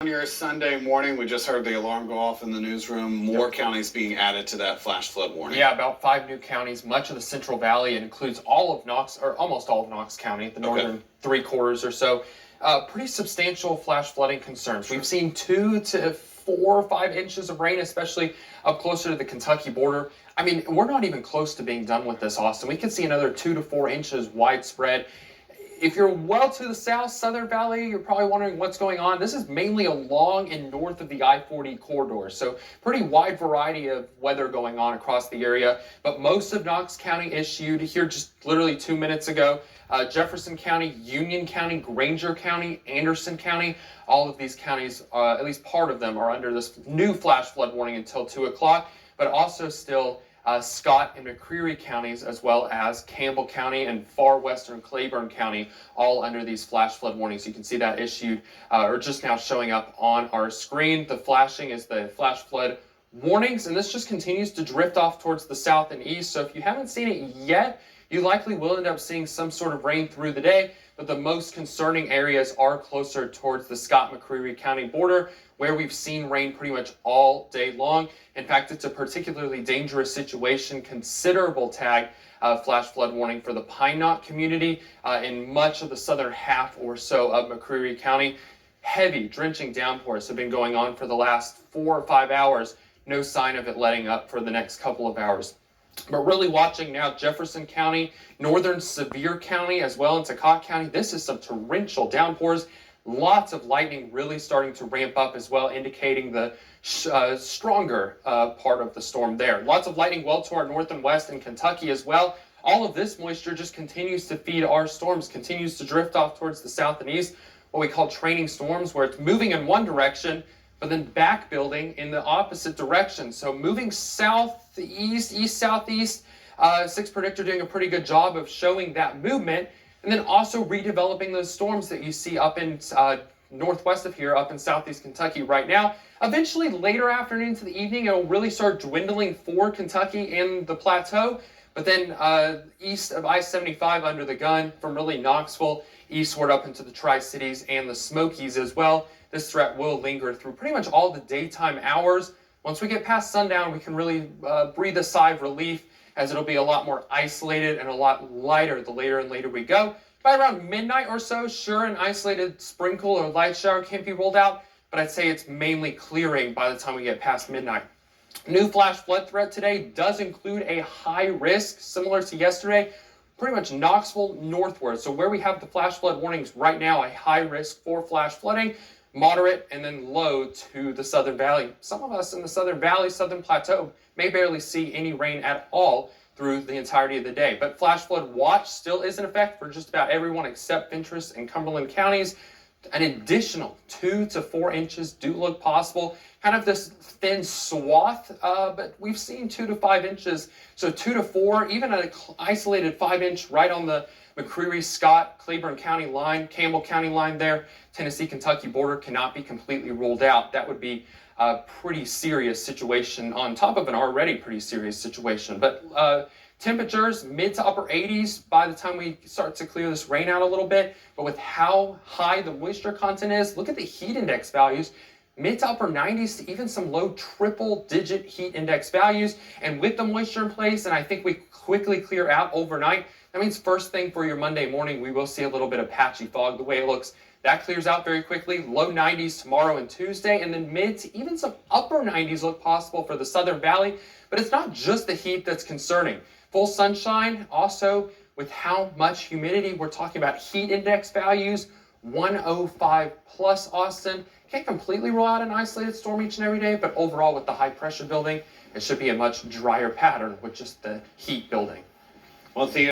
On your Sunday morning, we just heard the alarm go off in the newsroom. More counties being added to that flash flood warning. Yeah, about 5 new counties, much of the Central Valley. It includes all of Knox, or almost all of Knox County, the northern 3/4 or so. Pretty substantial flash flooding concerns. We've seen 2 to 4 or 5 inches of rain, especially up closer to the Kentucky border. I mean, we're not even close to being done with this, Austin. We could see another 2 to 4 inches widespread. If you're well to the south, Southern Valley, you're probably wondering what's going on. This is mainly along and north of the I-40 corridor, so pretty wide variety of weather going on across the area. But most of Knox County issued here just literally 2 minutes ago. Jefferson County, Union County, Granger County, Anderson County, all of these counties, at least part of them, are under this new flash flood warning until 2 o'clock, but also still Scott and McCreary counties, as well as Campbell County and far western Claiborne County, all under these flash flood warnings. You can see that issued or just now showing up on our screen. The flashing is the flash flood warnings, and this just continues to drift off towards the south and east. So if you haven't seen it yet, you likely will end up seeing some sort of rain through the day, but the most concerning areas are closer towards the Scott-McCreary County border, where we've seen rain pretty much all day long. In fact, it's a particularly dangerous situation. Considerable tag flash flood warning for the Pine Knot community in much of the southern half or so of McCreary County. Heavy, drenching downpours have been going on for the last 4 or 5 hours. No sign of it letting up for the next couple of hours. But really watching now Jefferson County, northern Sevier County, as well into Cott County. This is some torrential downpours. Lots of lightning really starting to ramp up as well, indicating the stronger part of the storm there. Lots of lightning well to our north and west in Kentucky as well. All of this moisture just continues to feed our storms, continues to drift off towards the south and east, what we call training storms, where it's moving in one direction, but then back building in the opposite direction. So moving southeast, east-southeast, 6 Predictor doing a pretty good job of showing that movement, and then also redeveloping those storms that you see up in northwest of here, up in southeast Kentucky right now. Eventually, later afternoon to the evening, it'll really start dwindling for Kentucky and the plateau, but then east of I-75 under the gun from really Knoxville eastward up into the Tri-Cities and the Smokies as well. This threat will linger through pretty much all the daytime hours. Once we get past sundown, we can really breathe a sigh of relief, as it'll be a lot more isolated and a lot lighter the later and later we go. By around midnight or so, sure, an isolated sprinkle or light shower can be rolled out, but I'd say it's mainly clearing by the time we get past midnight. New flash flood threat today does include a high risk, similar to yesterday, pretty much Knoxville northward. So where we have the flash flood warnings right now, a high risk for flash flooding, moderate, and then low to the Southern Valley. Some of us in the Southern Valley, Southern Plateau, may barely see any rain at all through the entirety of the day. But flash flood watch still is in effect for just about everyone except Fentress and Cumberland counties. An additional 2 to 4 inches do look possible. Kind of this thin swath, but we've seen 2 to 5 inches. So 2 to 4, even an isolated 5-inch right on the McCreary, Scott, Claiborne County line, Campbell County line there, Tennessee-Kentucky border cannot be completely ruled out. That would be a pretty serious situation on top of an already pretty serious situation. But temperatures mid to upper 80s by the time we start to clear this rain out a little bit. But with how high the moisture content is, look at the heat index values. Mid to upper 90s to even some low triple-digit heat index values. And with the moisture in place, and I think we quickly clear out overnight, that means first thing for your Monday morning, we will see a little bit of patchy fog the way it looks. That clears out very quickly. Low 90s tomorrow and Tuesday, and then mid to even some upper 90s look possible for the Southern Valley. But it's not just the heat that's concerning. Full sunshine, also with how much humidity, we're talking about heat index values, 105 plus, Austin. Can't completely rule out an isolated storm each and every day, but overall with the high pressure building, it should be a much drier pattern with just the heat building. Well, Theo,